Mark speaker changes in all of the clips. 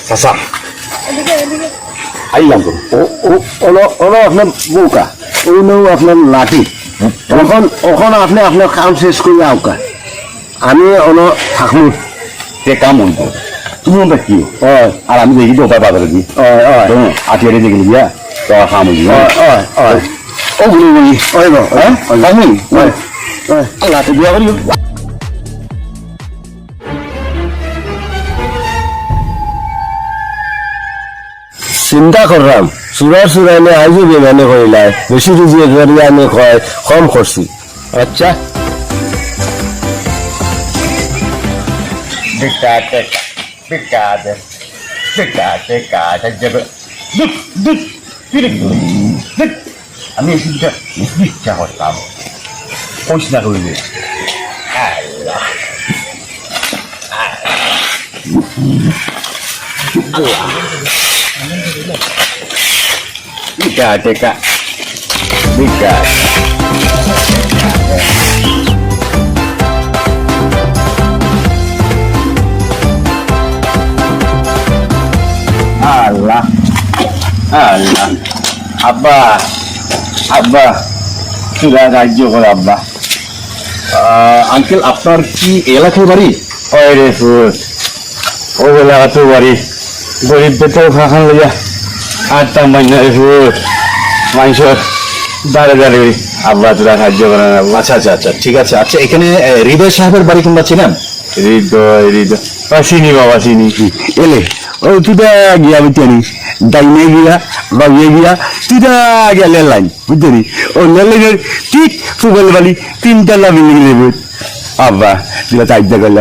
Speaker 1: চাচা আইলাম তো আপনার বউকা ওইও আপনার লাঠি ওখান আপনি আপনার কাম শেষ করে আউকা আমি থাকবো তে কাম হইব তুমি ওটা কি আর আমি দেখি তো বাজারে দিই আটিয়ারে দেখি দিয়া তো কাম হইব ও বলি বলি লাঠি দিয়া করি চিন্তা করলাম চুরাইলে আইজো বেমানে করিলাই বেশি রুজি করি আমি কম করছি আচ্ছা আমি ইচ্ছা করতাম পয়সা করবে আল্লাহ Teka. Allah. Abba. Sudah রাজ্য করে আব্বা আঙ্কেল আপনার কি এলাকায় বাড়ি ওই রে ফুট ও এলাকা তো বাড়ি গরিবদের তো খাখান লইয়া আটটা মাইনা ফুট মানুষ দাঁড়ে আব্বা তোরা সাহায্য করে না আচ্ছা আচ্ছা আচ্ছা ঠিক আছে আচ্ছা এখানে হৃদয় সাহেবের বাড়ি কোনটা ছিলেন হৃদয় চিনি বাবা চিনি এলে ও তুইটা গিয়া বুঝতে ডাইনে গিয়া বা ইয়ে গিয়া তুইটা গিয়া লেল লাইন বুঝতে ও লেল লাইনের ঠিক ফুগল বাড়ি তিনতলা বিল্ডিং নেবে আব্বা তুইটা চাইতে গেল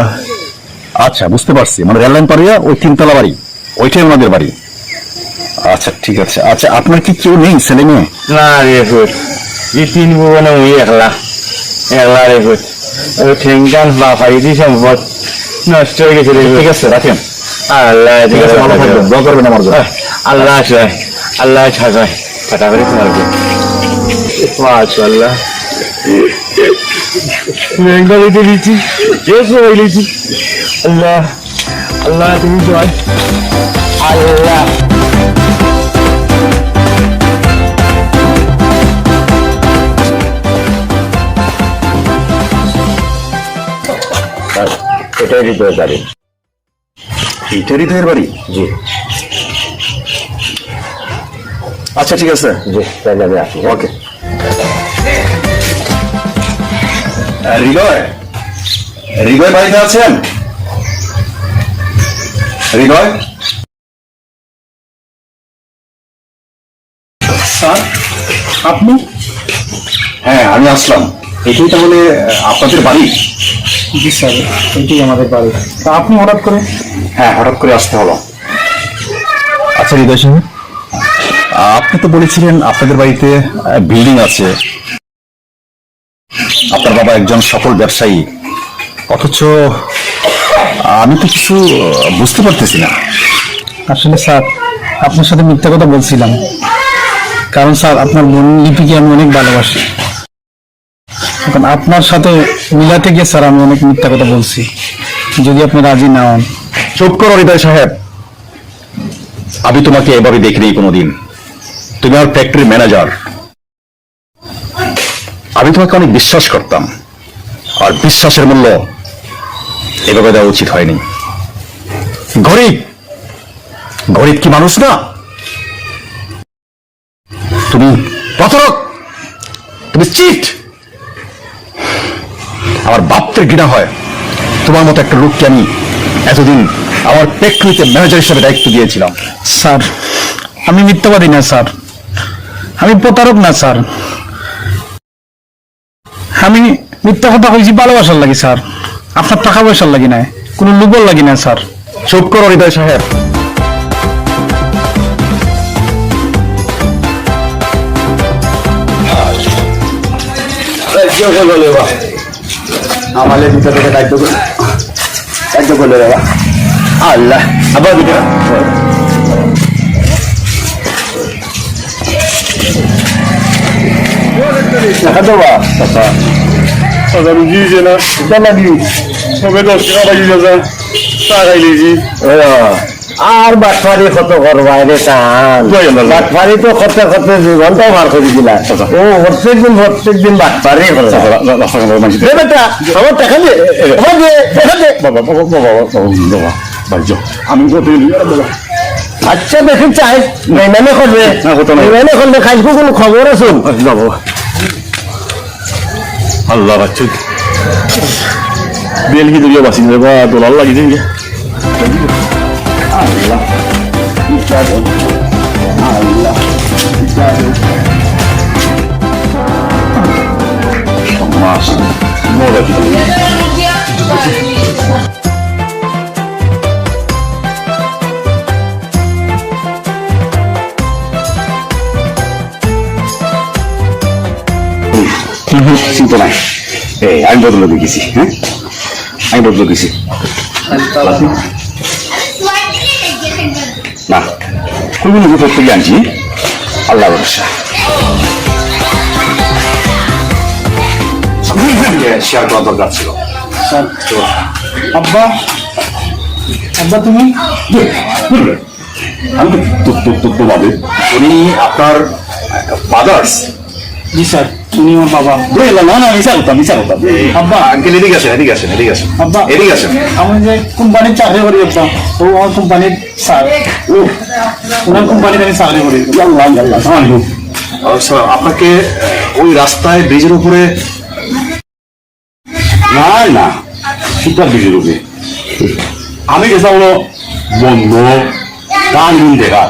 Speaker 1: আচ্ছা বুঝতে পারছি মানে রেল লাইন পারিয়া ওই তিনতলা বাড়ি ওইটাই আমাদের বাড়ি আচ্ছা ঠিক আছে আচ্ছা আপনার কি কেউ নেই ছেলে মেয়ে না রে ফুট এই তিন ভুবনে ওই একলা রে ফুট ওই ঠেঙ্গান বা ফাইদি সম্পদ নষ্ট হয়ে গেছে ঠিক আছে রাখেন আল্লাহ ঠিক আছে ভালো থাকবেন দোয়া করবেন আমার জন্য আল্লাহ ছাড়াই ফাটা করে তোমার মাশাআল্লাহ ঠেঙ্গা লিখে দিচ্ছি সবাই লিখছি আল্লাহ তুমি জয় আল্লাহ এটাই হৃদয়ের বাড়ি এটা হৃদয়ের বাড়ি জি আচ্ছা ঠিক আছে জি তাহলে আমি আসি ওকে হৃদয় বাড়িতে আছেন হৃদয় স্যার আপনি হ্যাঁ আমি আসলাম এটাই তাহলে আপনাদের বাড়ি জি স্যার এটাই আমাদের বাড়ি তা আপনি হঠাৎ করে হ্যাঁ হঠাৎ করে আসতে হলো আচ্ছা হৃদয় সাহেব আপনি তো বলেছিলেন আপনাদের বাড়িতে বিল্ডিং আছে আপনার বাবা একজন সফল ব্যবসায়ী অথচ আমি তো কিছু বুঝতে পারতেছি না আসলে স্যার আপনার সাথে মিথ্যা কথা বলছিলাম কারণ স্যার আপনার বোন লিপিকে আমি অনেক ভালোবাসি এখন আপনার সাথে মিলাতে গিয়ে স্যার আমি অনেক মিথ্যা কথা বলছি যদি আপনি রাজি না হন চুপ করো হৃদয় সাহেব আমি তোমাকে এবারে দেখিনি কোনোদিন তুমি আমার ফ্যাক্টরি ম্যানেজার আমি তোমাকে অনেক বিশ্বাস করতাম আর বিশ্বাসের মূল্য এভাবে দেওয়া উচিত হয়নি গরিব কি মানুষ না তুমি প্রতারক তুমি চিট আমার বাপের ঘৃণা হয় তোমার মতো একটা লোককে আমি এতদিন আমার ফ্যাক্টরিতে ম্যানেজার হিসেবে দায়িত্ব দিয়েছিলাম স্যার আমি মিথ্যাবাদী না স্যার আমি প্রতারক না স্যার আমি মিথ্যা কথা হয়েছি ভালোবাসার লাগি স্যার আপনার টাকা পয়সার লাগি না কোনো লোভর লাগি না স্যার চুপ করো হৃদয় সাহেব আমাদের ভিতরে দায়িত্ব করলে বাবা আল্লাহ আবার
Speaker 2: আর বাটফারি কত করবা রে টান বাটফারি তো কত কত জীবনটাও বার করে দিলা ও প্রত্যেক দিন বাটফারি করে বেটা আমার টাকা দে
Speaker 1: বাবা বাবা বাবা বাবা ভাইজ আমি কত
Speaker 2: আচ্ছা দেখি চাই মেহমানে করবে মেহমানে করলে খাইবো কোনো খবর আছে
Speaker 1: বাবা আল্লাহ বাচ্চা বেল কি দুটো বাসি দেবা দোলার লাগি দিন আল্লাহ আল্লাহ মাস মোড়া চিন্তা নাই এই আমি বদলে দেখেছি হ্যাঁ আমি বদলে গেছি না কোনো কিছু করতে গিয়ে আনছি আল্লাহ ভরসা শেয়ার করা দরকার ছিল
Speaker 3: আব্বা আব্বা তুমি
Speaker 1: আমি তো ভাবে উনি আপনার ফাদার্স
Speaker 3: জি স্যার উনি আমার বাবা
Speaker 1: না না মিশা করতাম
Speaker 3: আব্বা
Speaker 1: আঙ্কেল এদিকে আসেন
Speaker 3: আব্বা
Speaker 1: এদিকে আসেন
Speaker 3: আমি যে কোম্পানির চাকরি করি আব্বা ও আমার কোম্পানির স্যার ও ওনার কোম্পানিতে আমি চাকরি করি
Speaker 1: আপনাকে ওই রাস্তায় ব্রিজের উপরে না না সুপার ব্রিজের উপরে আমি গেছিলাম হলো বন্ধ গান গুন দেখা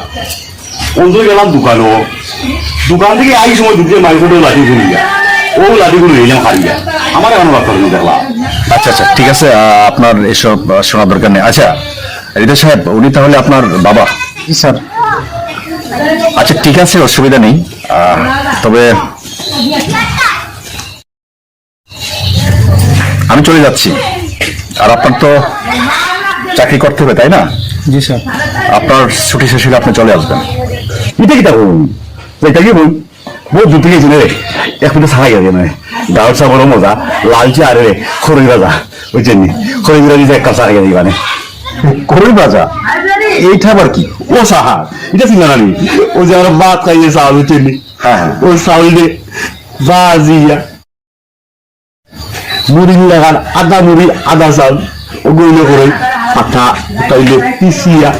Speaker 1: অন্তর গেলাম দোকান থেকে আই সময় ঢুকে মাইফোটো লাঠি গুলিয়া ও লাঠি গুলো নিলাম হারিয়া আমার এখন বার্তা দেখলাম
Speaker 4: আচ্ছা আচ্ছা ঠিক আছে আপনার এসব শোনার দরকার নেই আচ্ছা হৃদয় সাহেব উনি তাহলে আপনার বাবা
Speaker 3: জি স্যার
Speaker 4: আচ্ছা ঠিক আছে অসুবিধা নেই তবে আমি চলে যাচ্ছি আর আপনার তো চাকরি করতে হবে তাই না
Speaker 3: জি স্যার
Speaker 4: আপনার ছুটি শেষ হলে আপনি চলে আসবেন
Speaker 1: এটা কি তখন এটা কি বল বহুত দূর থেকে রে এক মিনিট ছাড়া গেছে নয় গাঁর চা বড় মজা লালচে আর রে খড়ি ভাজা বুঝছেন নি খড়ি ভাজা এক কাপ ছাড়া গেছে মানে
Speaker 4: খড়ি ভাজা এইটা আবার কি
Speaker 1: ও সাহা এটা চিন্তা নানি ও যে আমরা ভাত খাইয়ে চাউল বুঝছেন নি
Speaker 4: হ্যাঁ হ্যাঁ
Speaker 1: ওই চাউল দিয়ে বাজিয়া মুড়ি লাগান আদা মুড়ি আদা চাউল ও গইলে করে পাঠা তাইলে পিসিয়া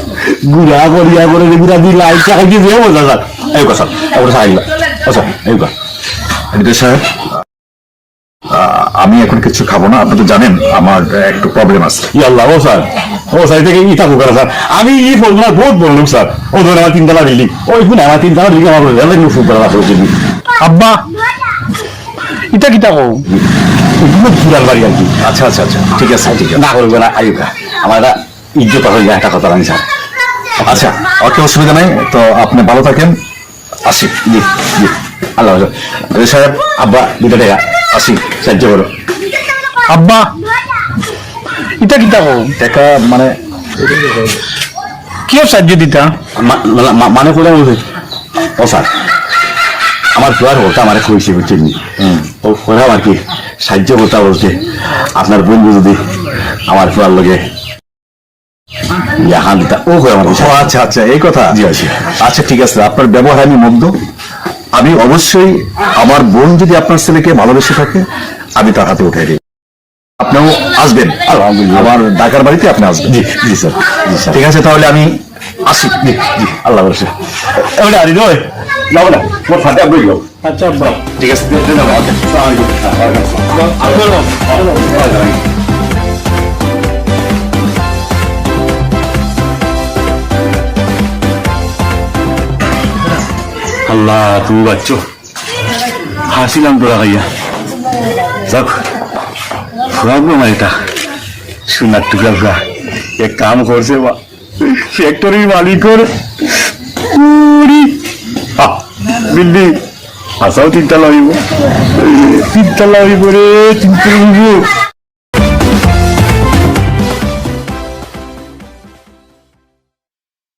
Speaker 1: গুড়া করিয়া করে গুড়া দিয়ে লাই চা খাইয়ে দিয়ে মজা যাক
Speaker 4: এই কথা ওটা সাহায্য আচ্ছা এই কথা হৃদয় সাহেব আমি এখন কিছু খাবো না আপনি তো জানেন আমার একটু প্রবলেম আছে
Speaker 1: ইয়াল্লাহ ও স্যার থেকে ই থাকুক স্যার আমি ই বলবো না বহুত বললাম স্যার ও ধরে আমার তিনতলা বিল্ডিং ওই শুনে আমার তিনতলা বিল্ডিং আমার ফুটবল
Speaker 3: আব্বা এটা কি তাকো
Speaker 1: ফুরাল বাড়ি আর কি
Speaker 4: আচ্ছা আচ্ছা আচ্ছা ঠিক আছে ঠিক আছে
Speaker 1: না করবে না আয়ুকা আমার একটা ইজ্জত হয়ে যায় একটা কথা আমি স্যার
Speaker 4: আচ্ছা ওকে অসুবিধা নাই তো আপনি ভালো থাকেন আসি
Speaker 1: জি জি আল্লাহ
Speaker 4: হৃদয় সাহেব
Speaker 1: আব্বা দুটো টাকা
Speaker 4: আসি
Speaker 1: সাহায্য করো
Speaker 3: আব্বা এটা কি তাকো
Speaker 4: টাকা মানে
Speaker 3: কি সাহায্য দিতা
Speaker 1: মানে কোথায় বলছে ও স্যার আমার ফুয়ার হোটা আমার খুঁজছে বুঝছেন ও ওরা আর কি সাহায্য করতে বলছে আপনার বন্ধু যদি আমার ফুয়ার লগে হান দিতা ও করে আমার
Speaker 4: ও আচ্ছা আচ্ছা এই কথা
Speaker 1: জি আছে
Speaker 4: আচ্ছা ঠিক আছে আপনার ব্যবহার আমি মুগ্ধ আমি অবশ্যই আমার বোন যদি আপনার ছেলেকে ভালোবেসে থাকে আমি তার হাতে উঠাই দিই আপনিও আসবেন
Speaker 1: আলহামদুলিল্লাহ
Speaker 4: আমার ঢাকার বাড়িতে আপনি আসবেন
Speaker 1: জি জি স্যার জি স্যার
Speaker 4: ঠিক আছে তাহলে আমি আসি
Speaker 1: জি জি আল্লাহ বলছে এবারে আদি নয় যাবো না মোট ফাটে আপনি যাও
Speaker 3: আচ্ছা আব্বা
Speaker 1: ঠিক আছে আল্লাহ তুমি বাচ্চ হাসিলাম তোরা খাইয়া যাক ফুরাবো আমার এটা সোনার টুকরা ফুরা এক কাম করছে বা ফ্যাক্টরির মালিকর বিল্ডিং আসাও তিনতলা হইব রে তিনতলা হইব